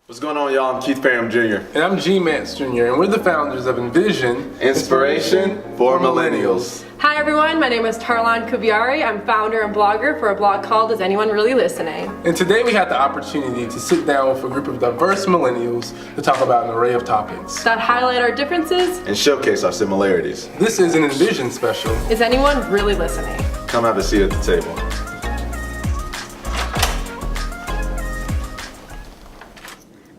What's going on, y'all? I'm Keith Parham Jr. And I'm G. Mance Jr. And we're the founders of NVision, Inspiration for Millennials. Hi everyone, my name is Tarlan Kubiari. I'm founder and blogger for a blog called Is Anyone Really Listening? And today we had the opportunity to sit down with a group of diverse millennials to talk about an array of topics that highlight our differences And showcase our similarities. This is an NVision special. Is anyone really listening? Come have a seat at the table.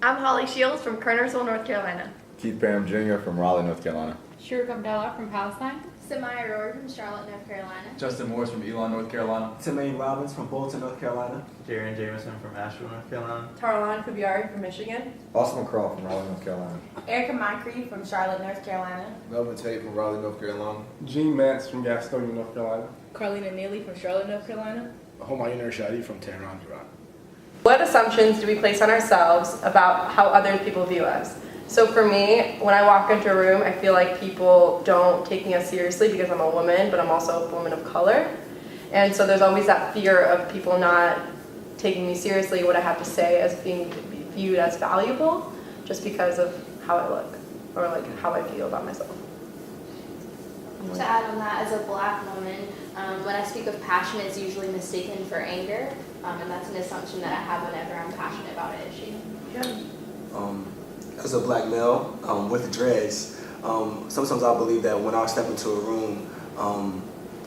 I'm Holly Shields from Kernersville, North Carolina. Keith Parham Jr. from Raleigh, North Carolina. Shuruk Abdallah from Palestine. Samaya Rohr from Charlotte, North Carolina. Justin Morris from Elon, North Carolina. Tamaine Robbins from Bolton, North Carolina. Jaren Jameson from Asheville, North Carolina. Tarlan Kubiari from Michigan. Austin McCraw from Raleigh, North Carolina. Erica Moncrief from Charlotte, North Carolina. Melvin Tate from Raleigh, North Carolina. G. Mance from Gastonia, North Carolina. Carlina Neely from Charlotte, North Carolina. Humayun Ershadi from Tehran, Iran. What assumptions do we place on ourselves about how other people view us? So for me, when I walk into a room, I feel like people don't take me as seriously because I'm a woman, but I'm also a woman of color. And so there's always that fear of people not taking me seriously, what I have to say as being viewed as valuable, just because of how I look, or like how I feel about myself. To add on that, as a black woman, when I speak of passion, it's usually mistaken for anger, and that's an assumption that I have whenever I'm passionate about an issue. As a black male with dreads, sometimes I believe that when I step into a room,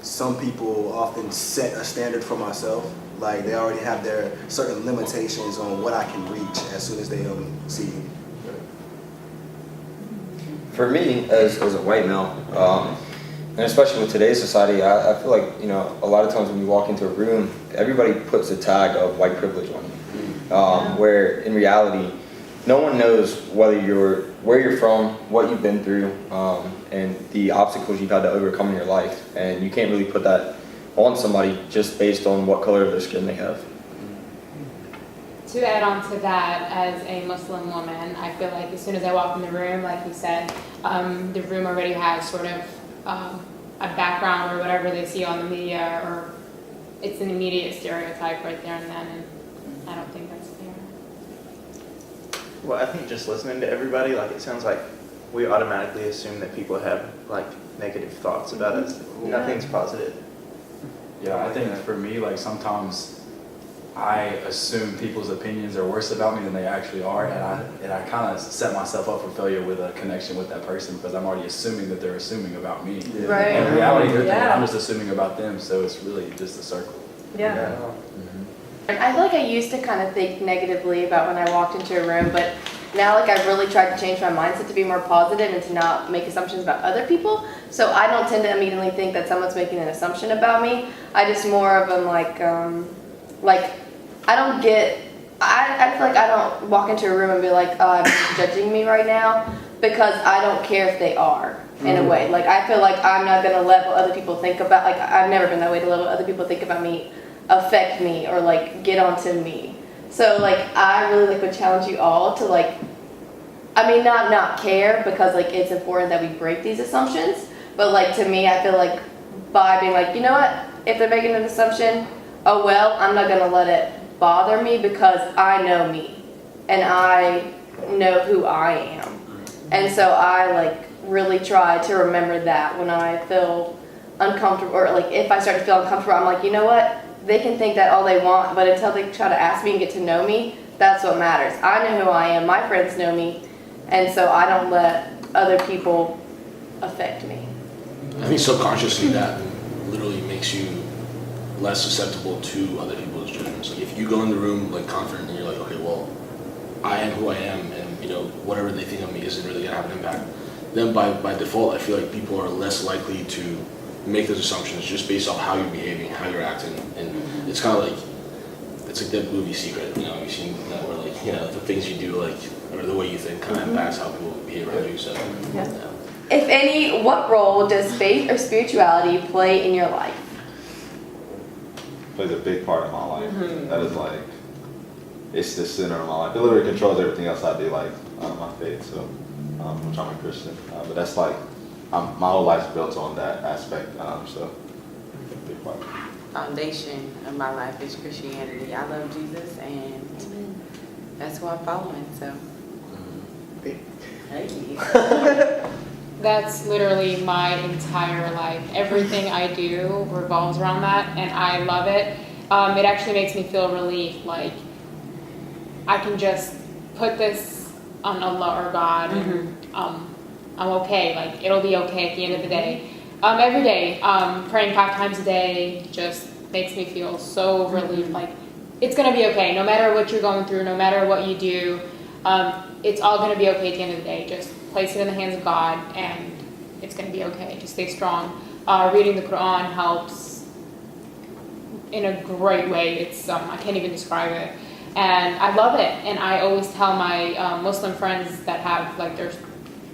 some people often set a standard for myself. Like they already have their certain limitations on what I can reach as soon as they see me. For me, as a white male, and especially with today's society, I feel like, a lot of times when you walk into a room, everybody puts a tag of white privilege on you. Where in reality, no one knows where you're from, what you've been through, and the obstacles you've had to overcome in your life. And you can't really put that on somebody just based on what color of their skin they have. To add on to that, as a Muslim woman, I feel like as soon as I walk in the room, like you said, the room already has sort of a background or whatever they see on the media, or it's an immediate stereotype right there and then, and I don't think that's fair. Well, I think just listening to everybody, it sounds like we automatically assume that people have negative thoughts about us. Nothing's positive. Yeah, I think for me, sometimes I assume people's opinions are worse about me than they actually are, and I kind of set myself up for failure with a connection with that person because I'm already assuming that they're assuming about me. Yeah. Right. And in reality, they're thinking I'm just assuming about them, so it's really just a circle. Yeah. I feel like I used to kind of think negatively about when I walked into a room, but now I've really tried to change my mindset to be more positive and to not make assumptions about other people. So I don't tend to immediately think that someone's making an assumption about me. I just more of them I feel like I don't walk into a room and be like, oh, I'm judging me right now, because I don't care if they are, in a way. I feel like I'm not going to let what other people think about, I've never been that way, to let what other people think about me affect me or get onto me. So I really would challenge you all to not care, because it's important that we break these assumptions, but to me, I feel by being you know what, if they're making an assumption, oh well, I'm not going to let it bother me because I know me and I know who I am. And so I really try to remember that when I feel uncomfortable, or if I start to feel uncomfortable, I'm you know what, they can think that all they want, but until they try to ask me and get to know me, that's what matters. I know who I am, my friends know me, and so I don't let other people affect me. I think subconsciously that literally makes you less susceptible to other people's judgments. If you go in the room confident and you're okay, well, I am who I am, and whatever they think of me isn't really gonna have an impact, then by default I feel like people are less likely to make those assumptions just based off how you're behaving, how you're acting. And it's kind of it's like that movie Secret, you've seen that where the things you do or the way you think kind of impacts how people behave around you. So If any, what role does faith or spirituality play in your life? Plays a big part in my life. That is it's the center of my life. It literally controls everything else I do, my faith. So, which I'm a Christian, but that's my whole life's built on that aspect. So, a big part. Foundation of my life is Christianity. I love Jesus, and That's who I'm following, so. Hey. That's literally my entire life. Everything I do revolves around that, and I love it. It actually makes me feel relief, like I can just put this on Allah or God, and I'm okay. Like it'll be okay at the end of the day. Every day, praying 5 times a day just makes me feel so relieved. Like it's gonna be okay, no matter what you're going through, no matter what you do. It's all gonna be okay at the end of the day. Just place it in the hands of God, and it's gonna be okay. Just stay strong. Reading the Quran helps in a great way. It's I can't even describe it, and I love it. And I always tell my Muslim friends that have like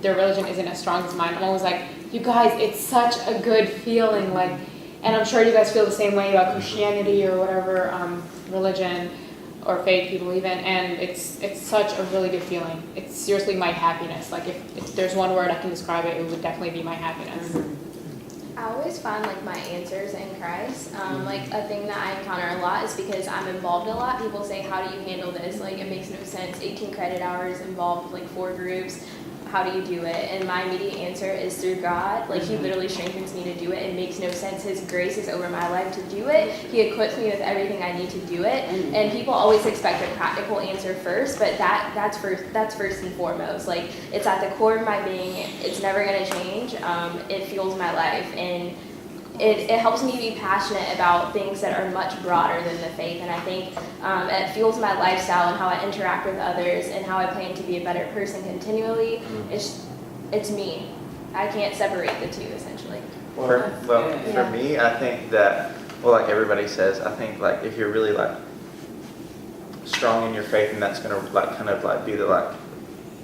their religion isn't as strong as mine. I'm always like, you guys, it's such a good feeling. Like, and I'm sure you guys feel the same way about Christianity or whatever religion or faith you believe in, and it's such a really good feeling. It's seriously my happiness. Like if there's one word I can describe it, it would definitely be my happiness. I always find like my answers in Christ. Like a thing that I encounter a lot is because I'm involved a lot. People say, how do you handle this? Like it makes no sense. 18 credit hours involved like 4 groups. How do you do it? And my immediate answer is through God. Like he literally strengthens me to do it. It makes no sense. His grace is over my life to do it. He equips me with everything I need to do it. And people always expect a practical answer first, but that's first and foremost. Like it's at the core of my being. It's never gonna change. It fuels my life, and it helps me be passionate about things that are much broader than the faith. And I think it fuels my lifestyle and how I interact with others and how I plan to be a better person continually. It's me. I can't separate the two, essentially. For me, I think that, well, like everybody says, I think like if you're really like strong in your faith, and that's gonna like kind of like be the like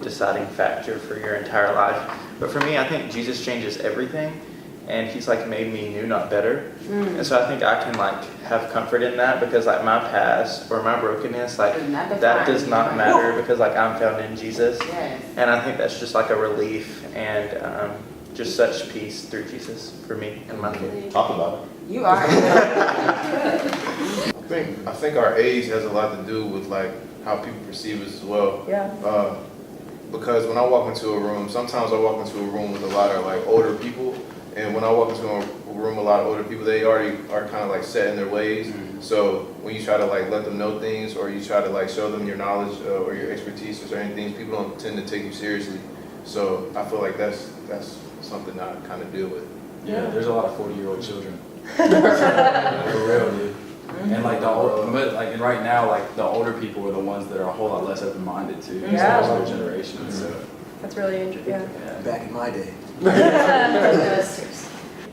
deciding factor for your entire life. But for me, I think Jesus changes everything. And he's like made me new, not better. And so I think I can like have comfort in that, because like my past or my brokenness, like that does not matter, because like I'm found in Jesus. And I think that's just like a relief and just such peace through Jesus for me and my faith. Talk about it. You are. I think our age has a lot to do with like how people perceive us as well. Yeah. Because when I walk into a room, sometimes I walk into a room with a lot of like older people. And when I walk into a room, a lot of older people, they already are kind of like set in their ways. So when you try to like let them know things, or you try to like show them your knowledge or your expertise or certain things, people don't tend to take you seriously. So I feel like that's something I kind of deal with. Yeah, there's a lot of 40-year-old children. For real, dude. And like and right now, like the older people are the ones that are a whole lot less open-minded too. Yeah. The older generation. So. That's really interesting. Yeah. Back in my day. If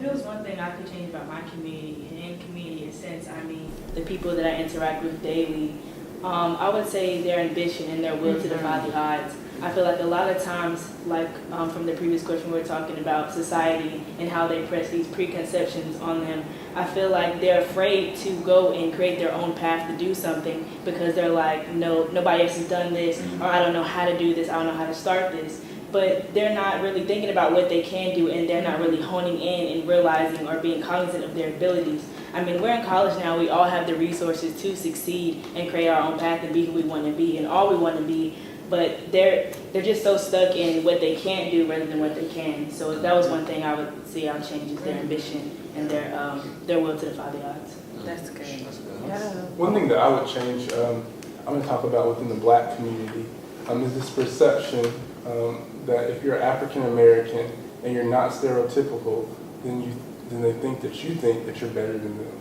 there was one thing I could change about my community, and in community in a sense, I mean the people that I interact with daily, I would say their ambition and their will to defy the odds. I feel like a lot of times, like from the previous question, we were talking about society and how they press these preconceptions on them. I feel like they're afraid to go and create their own path to do something, because they're like, no, nobody else has done this, or I don't know how to do this, I don't know how to start this. But they're not really thinking about what they can do, and they're not really honing in and realizing or being cognizant of their abilities. I mean, we're in college now, we all have the resources to succeed and create our own path and be who we want to be and all we want to be, but they're just so stuck in what they can't do rather than what they can. So that was one thing I would see I'll change, is their ambition and their will to defy the odds. That's good. Yeah. One thing that I would change, I'm going to talk about within the Black community, is this perception that if you're African American and you're not stereotypical, then they think that you're better than them.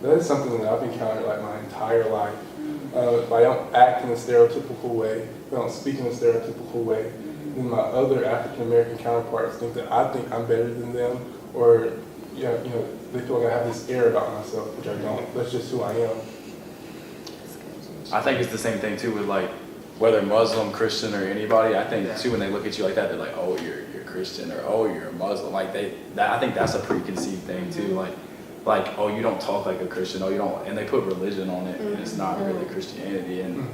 That is something that I've encountered like my entire life. If I don't act in a stereotypical way, if I don't speak in a stereotypical way, then my other African American counterparts think that I think I'm better than them, or they feel like I have this air about myself, which I don't. That's just who I am. I think it's the same thing too with like whether Muslim, Christian, or anybody. I think too when they look at you like that, they're like, oh, you're Christian, or oh, you're a Muslim. Like I think that's a preconceived thing too. Like oh, you don't talk like a Christian. Oh, you don't, and they put religion on it, and it's not really Christianity. And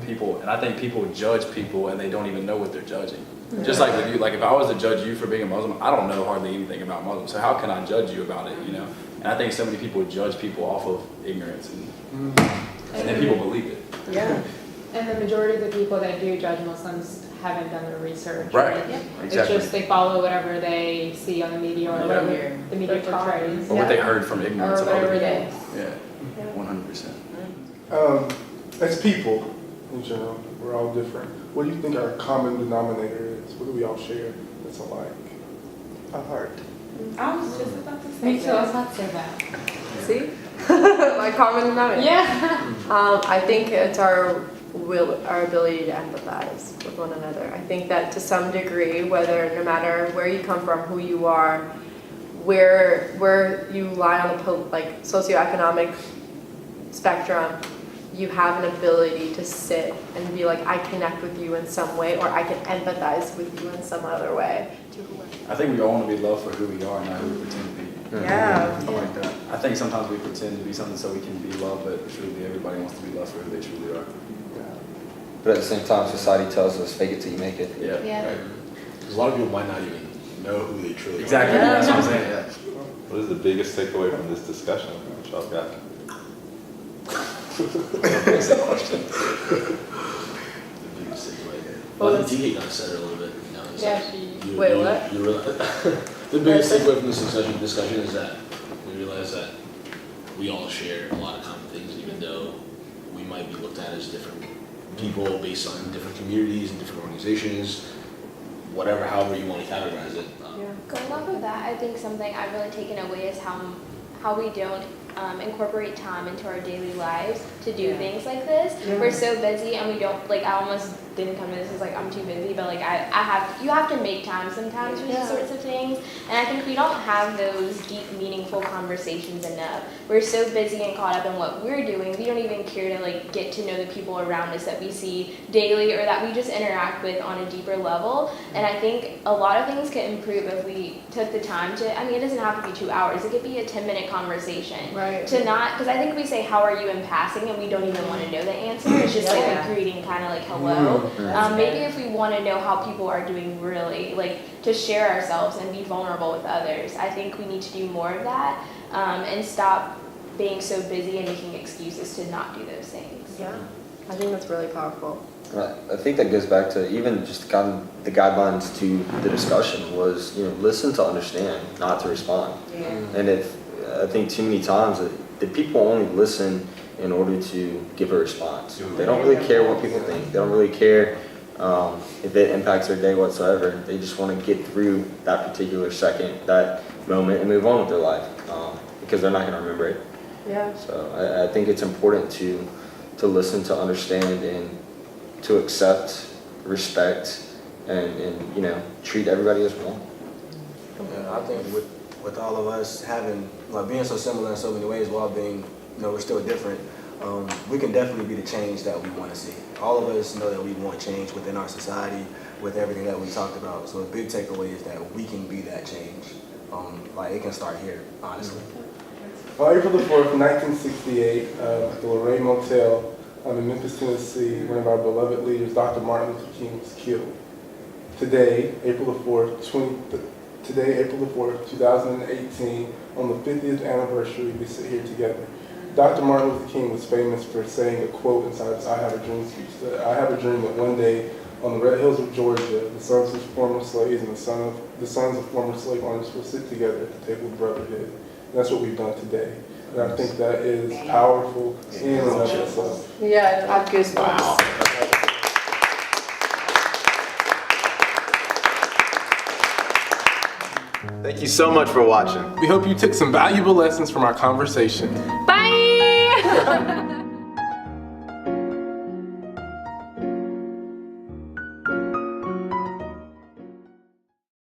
I think people judge people, and they don't even know what they're judging. Just like with you, like if I was to judge you for being a Muslim, I don't know hardly anything about Muslims. So how can I judge you about it? And I think so many people judge people off of ignorance, and then people believe it. Yeah. And the majority of the people that do judge Muslims haven't done their research. Right. It's Exactly. just they follow whatever they see on the media or whatever the media portrays. Or what they heard from ignorance Or of other whatever people. it is. Yeah, 100%. As people, in general, we're all different. What do you think our common denominator is? What do we all share that's alike? A heart. I was just about to say Me too, I was about to say that. See? My common denominator. Yeah. I think it's our ability to empathize with one another. I think that to some degree, whether no matter where you come from, who you are, where you lie on the socioeconomic spectrum, you have an ability to sit and be like, I connect with you in some way, or I can empathize with you in some other way. I think we all want to be loved for who we are, not who we pretend to be. Yeah. I like that. I think sometimes we pretend to be something so we can be loved, but truly everybody wants to be loved for who they truly are. But at the same time, society tells us fake it till you make it. Yeah. Yeah. Right. Because a lot of people might not even know who they truly Exactly. are. That's what I'm saying. Yeah. What is the biggest takeaway from this discussion? What y'all got? That's the question. The biggest takeaway. Well, I think TK kind of said it a little bit. You know, it's Yeah, like she- Wait, what? You realize, the biggest takeaway from this discussion is that we realize that we all share a lot of common things, even though we might be looked at as different people based on different communities and different organizations, whatever, however you want to categorize it. Going off of that, I think something I've really taken away is how we don't incorporate time into our daily lives to do things like this. We're so busy and we don't, I almost didn't come to this as I'm too busy, but you have to make time sometimes for these sorts of things. And I think we don't have those deep, meaningful conversations enough. We're so busy and caught up in what we're doing, we don't even care to get to know the people around us that we see daily or that we just interact with on a deeper level. And I think a lot of things could improve if we took the time to, it doesn't have to be 2 hours, it could be a 10-minute conversation. Right. To not, because I think we say, how are you in passing, and we don't even want to know the answer. It's just a greeting, kind of hello. Maybe if we want to know how people are doing really, to share ourselves and be vulnerable with others, I think we need to do more of that and stop being so busy and making excuses to not do those things. Yeah. I think that's really powerful. I think that goes back to even just kind of the guidelines to the discussion was, listen to understand, not to respond. Yeah. And I think too many times that people only listen in order to give a response. They don't really care what people think. They don't really care if it impacts their day whatsoever. They just want to get through that particular second, that moment, and move on with their life because they're not going to remember it. Yeah. So I think it's important to listen, to understand, and to accept, respect, and treat everybody as one. Yeah, I think with all of us having, being so similar in so many ways while being, we're still different, we can definitely be the change that we want to see. All of us know that we want change within our society with everything that we talked about. So a big takeaway is that we can be that change. It can start here, honestly. On April the 4th, 1968, at the Lorraine Motel in Memphis, Tennessee, one of our beloved leaders, Dr. Martin Luther King, was killed. Today, April the 4th, 2018, on the 50th anniversary, we sit here together. Dr. Martin Luther King was famous for saying a quote inside his I Have a Dream speech, that I have a dream that one day on the red hills of Georgia, the sons of former slaves and the sons of former slave owners will sit together at the table of brotherhood. And that's what we've done today. And I think that is powerful in and of itself. Yeah, I have goosebumps. Thank you so much for watching. We hope you took some valuable lessons from our conversation. Bye!